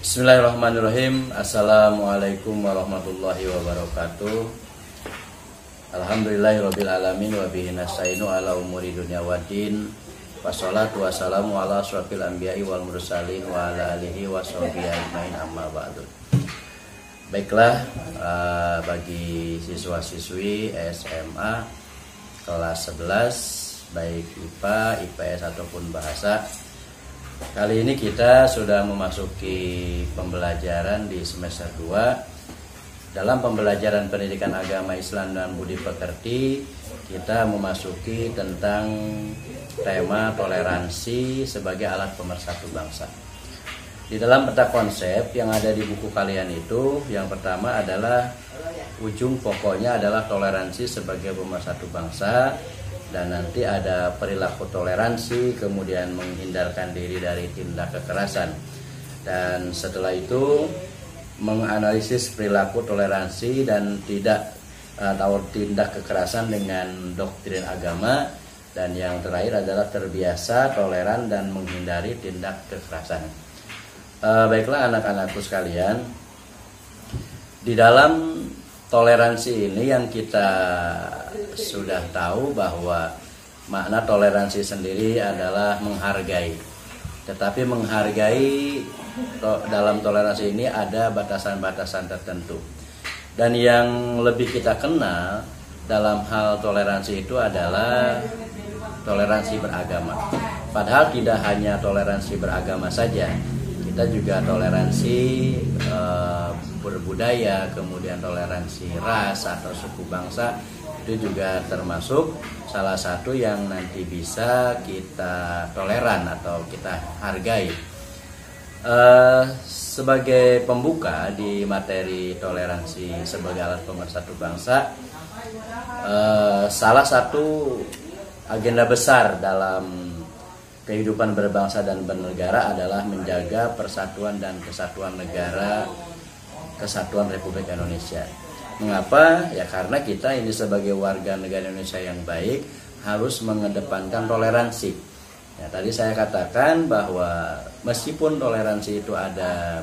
Bismillahirrahmanirrahim. Assalamualaikum warahmatullahi wabarakatuh. Alhamdulillahirabbil alamin wa bihi nasta'inu ala umuri dunya waddin. Wassalatu wassalamu ala asyrofil anbiya'i wal mursalin wa ala alihi washabihi ajmain, amma ba'du. Baiklah, bagi siswa-siswi SMA kelas 11 baik IPA, IPS ataupun bahasa, kali ini kita sudah memasuki pembelajaran di semester 2. Dalam pembelajaran pendidikan agama Islam dan budi pekerti, kita memasuki tentang tema toleransi sebagai alat pemersatu bangsa. Di dalam peta konsep yang ada di buku kalian itu, yang pertama adalah ujung pokoknya adalah toleransi sebagai pemersatu bangsa. Dan nanti ada perilaku toleransi, kemudian menghindarkan diri dari tindak kekerasan. Dan setelah itu menganalisis perilaku toleransi dan tindak kekerasan dengan doktrin agama. Dan yang terakhir adalah terbiasa, toleran, dan menghindari tindak kekerasan. Baiklah anak-anakku sekalian, di dalam toleransi ini yang kita sudah tahu bahwa makna toleransi sendiri adalah menghargai. Tetapi menghargai dalam toleransi ini ada batasan-batasan tertentu. Dan yang lebih kita kenal dalam hal toleransi itu adalah toleransi beragama. Padahal tidak hanya toleransi beragama saja, kita juga toleransi berbudaya, kemudian toleransi ras atau suku bangsa, itu juga termasuk salah satu yang nanti bisa kita toleran atau kita hargai. Sebagai pembuka di materi toleransi sebagai alat pemersatu bangsa, salah satu agenda besar dalam kehidupan berbangsa dan bernegara adalah menjaga persatuan dan kesatuan negara, kesatuan Republik Indonesia. Mengapa? Ya karena kita ini sebagai warga negara Indonesia yang baik harus mengedepankan toleransi. Ya, tadi saya katakan bahwa meskipun toleransi itu ada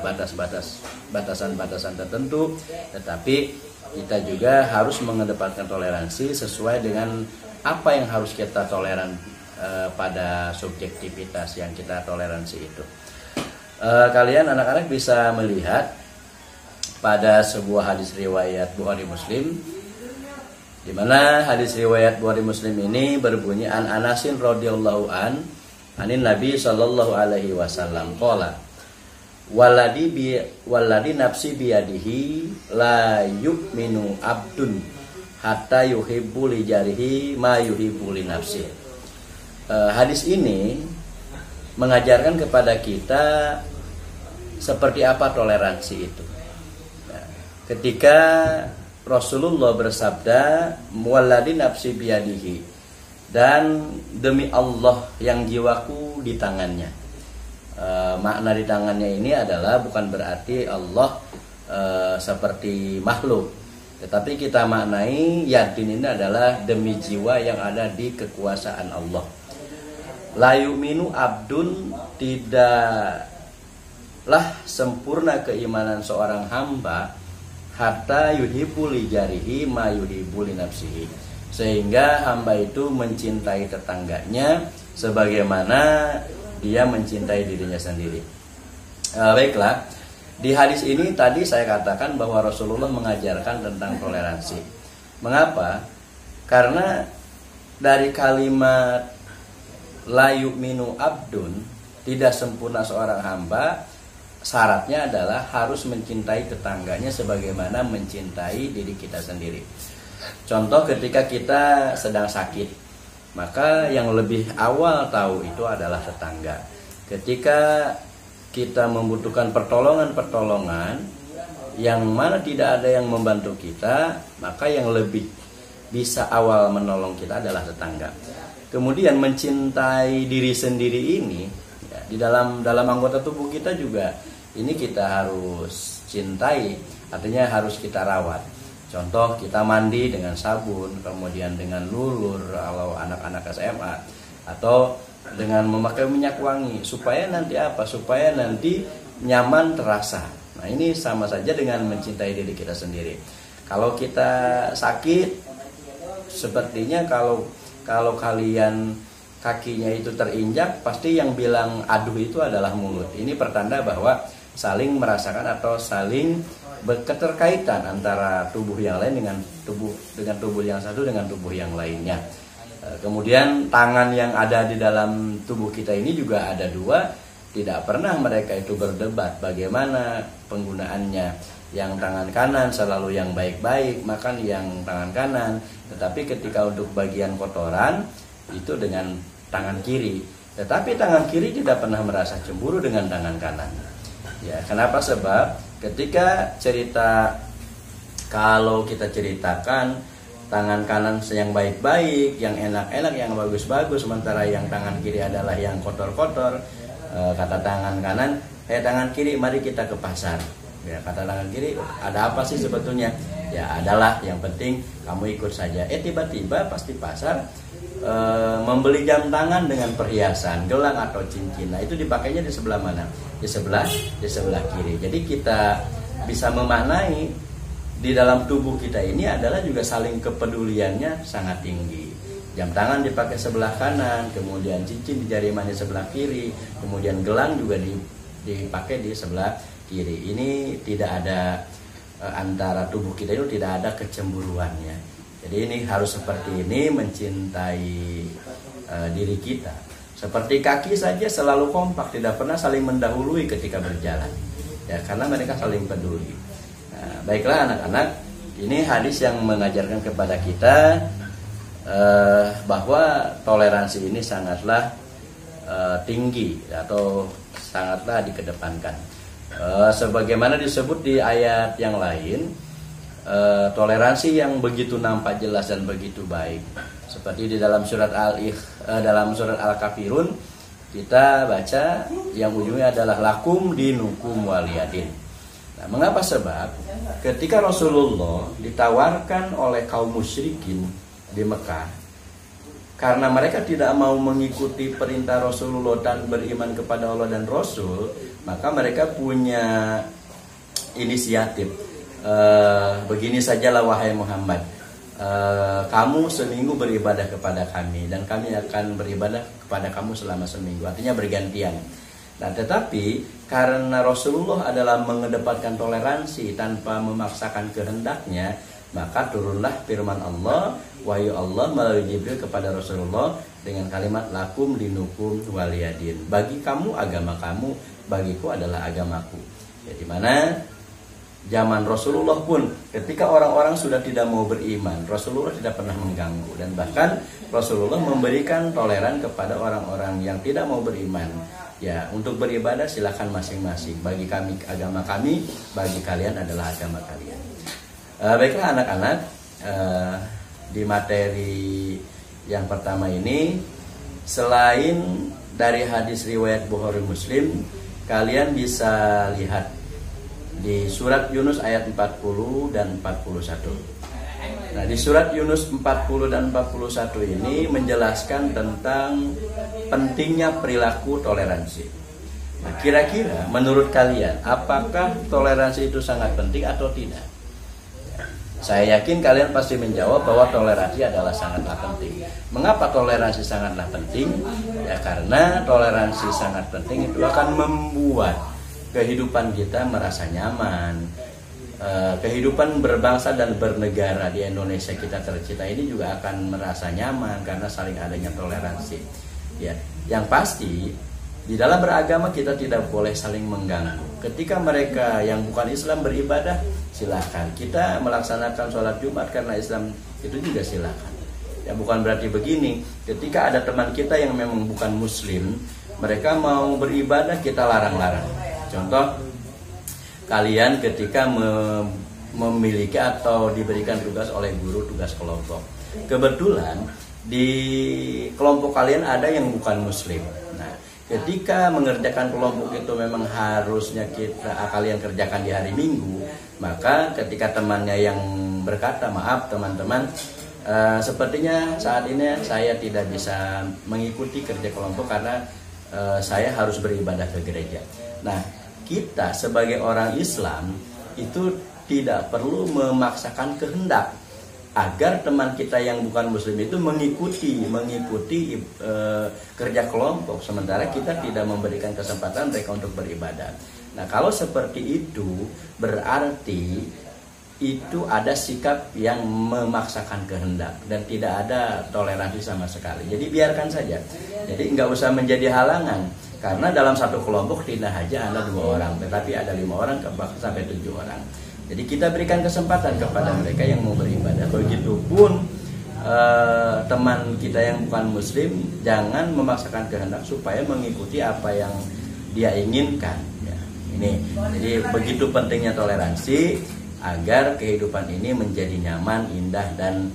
batasan-batasan tertentu, tetapi kita juga harus mengedepankan toleransi sesuai dengan apa yang harus kita toleran pada subjektivitas yang kita toleransi itu. Kalian anak-anak bisa melihat pada sebuah hadis riwayat Bukhari Muslim, di mana hadis riwayat Bukhari Muslim ini berbunyi an Anasin radhiyallahu anin Nabi sallallahu alaihi wasallam qala walladhi nafsi biyadihi la yu'minu abdun hatta yuhibbu li jarihi ma yuhibbu li nafsi. Hadis ini mengajarkan kepada kita seperti apa toleransi itu. Ketika Rasulullah bersabda walladhi nafsi biyadihi, dan demi Allah yang jiwaku di tangannya. Makna di tangannya ini adalah bukan berarti Allah seperti makhluk, tetapi kita maknai yadin ini adalah demi jiwa yang ada di kekuasaan Allah. La yu'minu abdun, tidaklah sempurna keimanan seorang hamba hatta yuhibbu li jarihi ma yuhibbu li nafsihi, sehingga hamba itu mencintai tetangganya sebagaimana dia mencintai dirinya sendiri. Baiklah, di hadis ini tadi saya katakan bahwa Rasulullah mengajarkan tentang toleransi. Mengapa? Karena dari kalimat la yu'minu abdun, tidak sempurna seorang hamba, syaratnya adalah harus mencintai tetangganya sebagaimana mencintai diri kita sendiri. Contoh, ketika kita sedang sakit, maka yang lebih awal tahu itu adalah tetangga. Ketika kita membutuhkan pertolongan yang mana tidak ada yang membantu kita, maka yang lebih bisa awal menolong kita adalah tetangga. Kemudian mencintai diri sendiri ini, ya, di dalam anggota tubuh kita juga ini kita harus cintai, artinya harus kita rawat. Contoh, kita mandi dengan sabun, kemudian dengan lulur kalau anak-anak SMA, atau dengan memakai minyak wangi, supaya nanti apa? Supaya nanti nyaman terasa. Nah, ini sama saja dengan mencintai diri kita sendiri. Kalau kita sakit, sepertinya kalau kalian kakinya itu terinjak, pasti yang bilang aduh itu adalah mulut. Ini pertanda bahwa saling merasakan atau saling berketerkaitan antara tubuh yang lain dengan tubuh yang satu dengan tubuh yang lainnya. Kemudian tangan yang ada di dalam tubuh kita ini juga ada dua. Tidak pernah mereka itu berdebat bagaimana penggunaannya. Yang tangan kanan selalu yang baik-baik, makan yang tangan kanan. Tetapi ketika untuk bagian kotoran itu dengan tangan kiri. Tetapi tangan kiri tidak pernah merasa cemburu dengan tangan kanan. Ya, kenapa? Sebab ketika kalau kita ceritakan tangan kanan yang baik-baik, yang enak-enak, yang bagus-bagus, sementara yang tangan kiri adalah yang kotor-kotor, kata tangan kanan, tangan kiri mari kita ke pasar. Ya, kata tangan kiri, ada apa sih sebetulnya? Ya, adalah yang penting kamu ikut saja. Tiba-tiba pasti pasar membeli jam tangan dengan perhiasan, gelang atau cincin. Nah, itu dipakainya di sebelah mana? Di sebelah kiri. Jadi kita bisa memaknai di dalam tubuh kita ini adalah juga saling kepeduliannya sangat tinggi. Jam tangan dipakai sebelah kanan, kemudian cincin di jari manis sebelah kiri, kemudian gelang juga dipakai di sebelah kiri. Ini tidak ada antara tubuh kita itu tidak ada kecemburuannya. Jadi ini harus seperti ini mencintai diri kita. Seperti kaki saja selalu kompak, tidak pernah saling mendahului ketika berjalan. Ya, karena mereka saling peduli. Nah, baiklah anak-anak, ini hadis yang mengajarkan kepada kita bahwa toleransi ini sangatlah tinggi atau sangatlah dikedepankan. Sebagaimana disebut di ayat yang lain, toleransi yang begitu nampak jelas dan begitu baik, seperti di dalam surat Al-Kafirun kita baca yang ujungnya adalah lakum dinukum waliyadin. Nah, mengapa? Sebab ketika Rasulullah ditawarkan oleh kaum musyrikin di Mekah, karena mereka tidak mau mengikuti perintah Rasulullah dan beriman kepada Allah dan Rasul, maka mereka punya inisiatif. Begini sajalah wahai Muhammad, kamu seminggu beribadah kepada kami dan kami akan beribadah kepada kamu selama seminggu, artinya bergantian. Nah, tetapi karena Rasulullah adalah mengedepankan toleransi tanpa memaksakan kehendaknya, maka turunlah firman Allah, wahyu Allah melalui Jibril kepada Rasulullah dengan kalimat lakum dinukum waliyadin. Bagi kamu agama kamu, bagiku adalah agamaku. Ya, di mana zaman Rasulullah pun ketika orang-orang sudah tidak mau beriman, Rasulullah tidak pernah mengganggu, dan bahkan Rasulullah memberikan toleran kepada orang-orang yang tidak mau beriman. Ya, untuk beribadah silakan masing-masing. Bagi kami agama kami, bagi kalian adalah agama kalian. Baiklah anak-anak, di materi yang pertama ini, selain dari hadis riwayat Bukhari Muslim, kalian bisa lihat di surat Yunus ayat 40 dan 41. Nah, di surat Yunus 40 dan 41 ini menjelaskan tentang pentingnya perilaku toleransi. Nah, kira-kira menurut kalian apakah toleransi itu sangat penting atau tidak? Saya yakin kalian pasti menjawab bahwa toleransi adalah sangatlah penting. Mengapa toleransi sangatlah penting? Ya, karena toleransi sangat penting itu akan membuat kehidupan kita merasa nyaman. Kehidupan berbangsa dan bernegara di Indonesia kita tercinta ini juga akan merasa nyaman karena saling adanya toleransi. Ya, yang pasti di dalam beragama kita tidak boleh saling mengganggu. Ketika mereka yang bukan Islam beribadah, silakan. Kita melaksanakan sholat Jumat karena Islam itu juga silakan. Ya, bukan berarti begini. Ketika ada teman kita yang memang bukan Muslim, mereka mau beribadah, kita larang-larang. Contoh, kalian ketika memiliki atau diberikan tugas oleh guru, tugas kelompok. Kebetulan di kelompok kalian ada yang bukan Muslim. Nah, ketika mengerjakan kelompok itu memang harusnya kalian kerjakan di hari Minggu, maka ketika temannya yang berkata, maaf teman-teman, sepertinya saat ini saya tidak bisa mengikuti kerja kelompok karena saya harus beribadah ke gereja. Nah, kita sebagai orang Islam itu tidak perlu memaksakan kehendak agar teman kita yang bukan muslim itu mengikuti kerja kelompok, sementara kita tidak memberikan kesempatan mereka untuk beribadah. Nah, kalau seperti itu berarti itu ada sikap yang memaksakan kehendak dan tidak ada toleransi sama sekali. Jadi biarkan saja. Jadi nggak usah menjadi halangan, karena dalam satu kelompok tidak hanya ada 2 orang, tetapi ada 5 orang bahkan sampai 7 orang. Jadi kita berikan kesempatan kepada mereka yang mau beribadah. Begitupun teman kita yang bukan muslim, jangan memaksakan kehendak supaya mengikuti apa yang dia inginkan. Ya, ini. Jadi begitu pentingnya toleransi agar kehidupan ini menjadi nyaman, indah, dan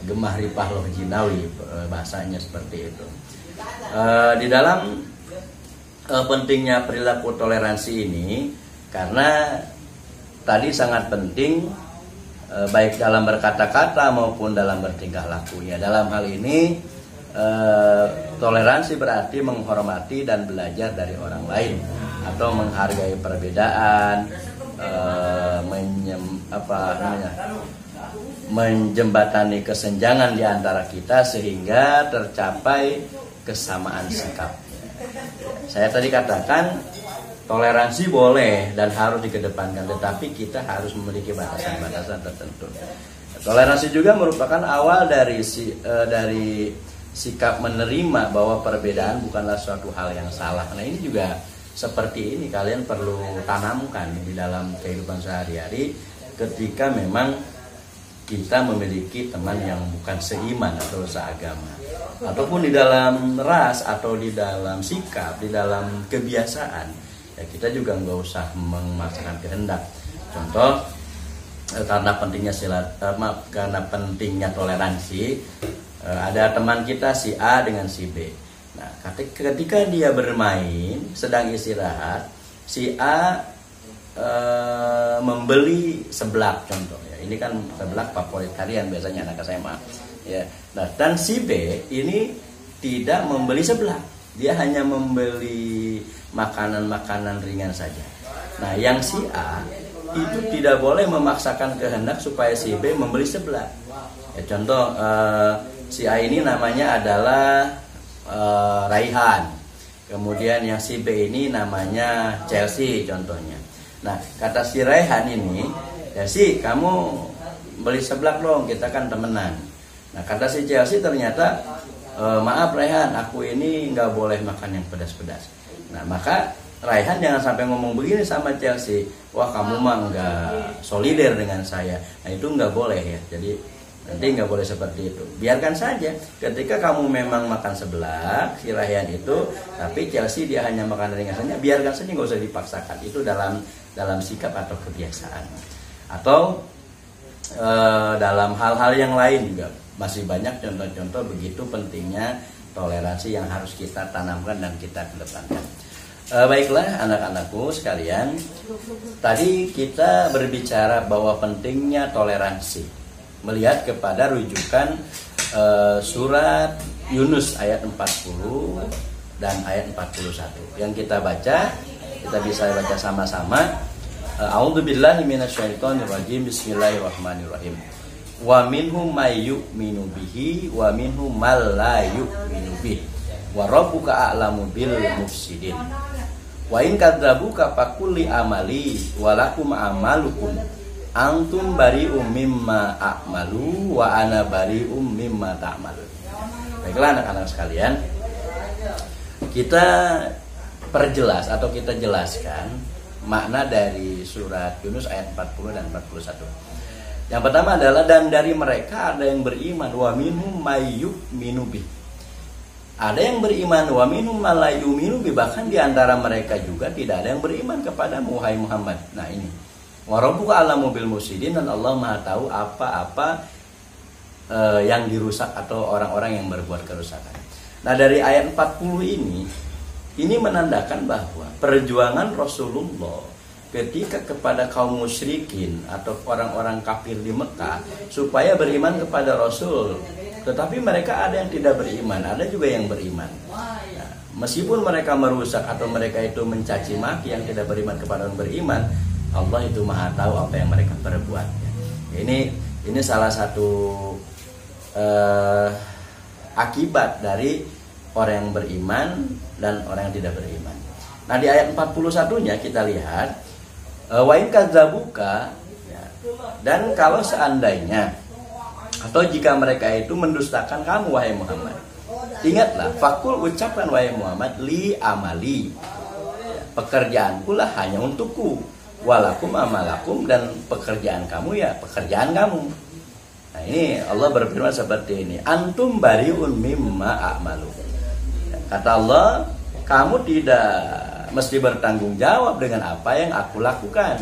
gemah ripah loh jinawi, bahasanya seperti itu. Di dalam pentingnya perilaku toleransi ini, karena tadi sangat penting baik dalam berkata-kata maupun dalam bertingkah lakunya. Dalam hal ini toleransi berarti menghormati dan belajar dari orang lain atau menghargai perbedaan, menjembatani kesenjangan di antara kita sehingga tercapai kesamaan sikap. Saya tadi katakan toleransi boleh dan harus dikedepankan, tetapi kita harus memiliki batasan-batasan tertentu. Toleransi juga merupakan awal dari sikap menerima bahwa perbedaan bukanlah suatu hal yang salah. Nah, ini juga seperti ini kalian perlu tanamkan di dalam kehidupan sehari-hari ketika memang kita memiliki teman yang bukan seiman atau seagama, ataupun di dalam ras atau di dalam sikap, di dalam kebiasaan. Ya, kita juga nggak usah memaksakan kehendak. Contoh, karena pentingnya toleransi, ada teman kita si A dengan si B. Nah, ketika dia bermain, sedang istirahat, si A membeli seblak, contoh. Ya, ini kan seblak favorit kalian biasanya anak SMA. Ya, nah, dan si B ini tidak membeli seblak, dia hanya membeli makanan-makanan ringan saja. Nah, yang si A itu tidak boleh memaksakan kehendak supaya si B membeli seblak. Ya, contoh, si A ini namanya adalah Raihan. Kemudian yang si B ini namanya Chelsea contohnya. Nah, kata si Raihan ini, ya si kamu beli seblak dong, kita kan temenan. Nah, kata si Chelsea ternyata, maaf Raihan, aku ini nggak boleh makan yang pedas-pedas. Nah, maka Raihan jangan sampai ngomong begini sama Chelsea, wah kamu mah nggak solider dengan saya. Nah, itu nggak boleh ya. Jadi nanti nggak boleh seperti itu. Biarkan saja. Ketika kamu memang makan seblak si Raihan itu, tapi Chelsea dia hanya makan ringan saja, biarkan saja, nggak usah dipaksakan. Itu dalam sikap atau kebiasaan. Atau dalam hal-hal yang lain juga masih banyak contoh-contoh begitu pentingnya toleransi yang harus kita tanamkan dan kita kedepankan. Baiklah anak-anakku sekalian, tadi kita berbicara bahwa pentingnya toleransi melihat kepada rujukan surat Yunus ayat 40 dan ayat 41 yang kita baca. Kita bisa baca sama-sama. A'udzubillahi minasyaitonirrajim. Bismillahirrahmanirrahim. Wa minhum may yu'minu bihi wa minhum man la yu'minu bihi wa rabbuka a'lamu bil mufsidin. Wa in kadzabuka faqul li amali wa lakum amalukum antum bari'um mimma a'malu wa ana bari'um mimma ta'malun. Baiklah anak-anak sekalian, kita perjelas atau kita jelaskan makna dari surat Yunus ayat 40 dan 41. Yang pertama adalah, dan dari mereka ada yang beriman, wa minhum may yu'minu bih. Ada yang beriman, wa minhum man la yu'minu bih, bahkan di antara mereka juga tidak ada yang beriman kepadamu wahai Muhammad. Nah, ini. Wa rabbuka a'lamu bil mufsidin, dan Allah Maha tahu apa-apa yang dirusak atau orang-orang yang berbuat kerusakan. Nah, dari ayat 40 ini menandakan bahwa perjuangan Rasulullah ketika kepada kaum musyrikin atau orang-orang kafir di Mekah supaya beriman kepada Rasul tetapi mereka ada yang tidak beriman, ada juga yang beriman. Nah, meskipun mereka merusak atau mereka itu mencaci maki yang tidak beriman kepada orang beriman, Allah itu maha tahu apa yang mereka perbuat. Ini salah satu akibat dari orang yang beriman dan orang yang tidak beriman. Nah, di ayat 41-nya kita lihat wa in kadzabuka, ya, dan kalau seandainya atau jika mereka itu mendustakan kamu wahai Muhammad, ingatlah, fakul, ucapkan wahai Muhammad, li amali, ya, pekerjaanku lah hanya untukku, walakum amalakum, dan pekerjaan kamu ya pekerjaan kamu. Nah, ini Allah berfirman seperti ini, antum bariun mimma a'malu. Kata Allah, kamu tidak mesti bertanggung jawab dengan apa yang aku lakukan.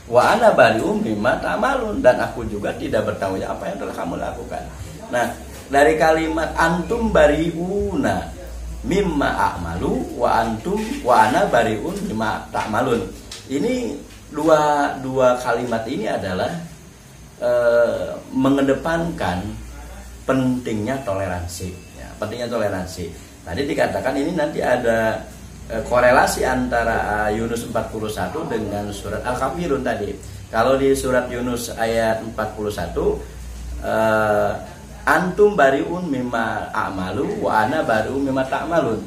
Wa ana bari'um mimma ta'malun, dan aku juga tidak bertanggung jawab apa yang telah kamu lakukan. Nah, dari kalimat antum bari'una mimma a'malu wa antum wa ana bari'un mimma ta'malun. Ini dua kalimat ini adalah mengedepankan pentingnya toleransi. Ya, pentingnya toleransi. Tadi dikatakan ini nanti ada korelasi antara Yunus 41 dengan surat Al-Kafirun tadi. Kalau di surat Yunus ayat 41, antum bariun mimma a'malu wa ana bariun mimma ta'malun.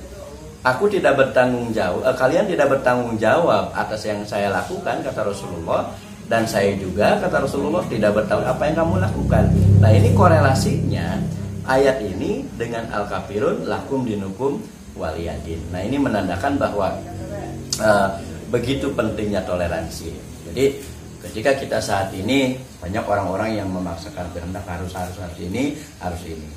Aku tidak bertanggung jawab, kalian tidak bertanggung jawab atas yang saya lakukan, kata Rasulullah, dan saya juga, kata Rasulullah, tidak bertanggung apa yang kamu lakukan. Nah, ini korelasinya ayat ini dengan Al-Kafirun lakum dinukum waliyadin. Nah, ini menandakan bahwa begitu pentingnya toleransi. Jadi ketika kita saat ini banyak orang-orang yang memaksakan kehendak harus ini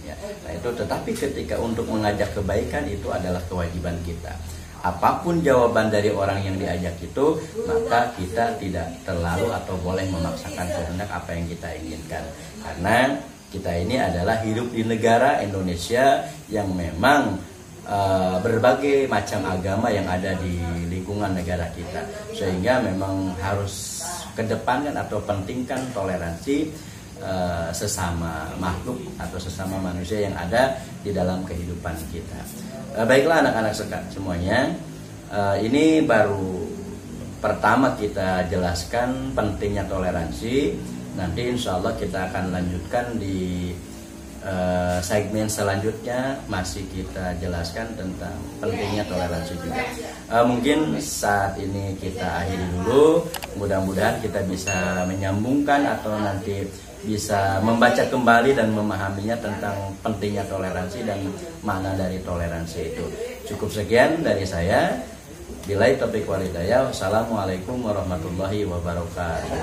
ya. Nah, itu, tetapi ketika untuk mengajak kebaikan itu adalah kewajiban kita. Apapun jawaban dari orang yang diajak itu, maka kita tidak terlalu atau boleh memaksakan kehendak apa yang kita inginkan. Karena kita ini adalah hidup di negara Indonesia yang memang berbagai macam agama yang ada di lingkungan negara kita, sehingga memang harus kedepankan atau pentingkan toleransi sesama makhluk atau sesama manusia yang ada di dalam kehidupan kita. Baiklah anak-anak semuanya, ini baru pertama kita jelaskan pentingnya toleransi. Nanti insya Allah kita akan lanjutkan di segmen selanjutnya, masih kita jelaskan tentang pentingnya toleransi juga. Mungkin saat ini kita akhiri dulu. Mudah-mudahan kita bisa menyambungkan atau nanti bisa membaca kembali dan memahaminya tentang pentingnya toleransi dan makna dari toleransi itu. Cukup sekian dari saya. Billahi taufiq wal hidayah. Wassalamualaikum warahmatullahi wabarakatuh.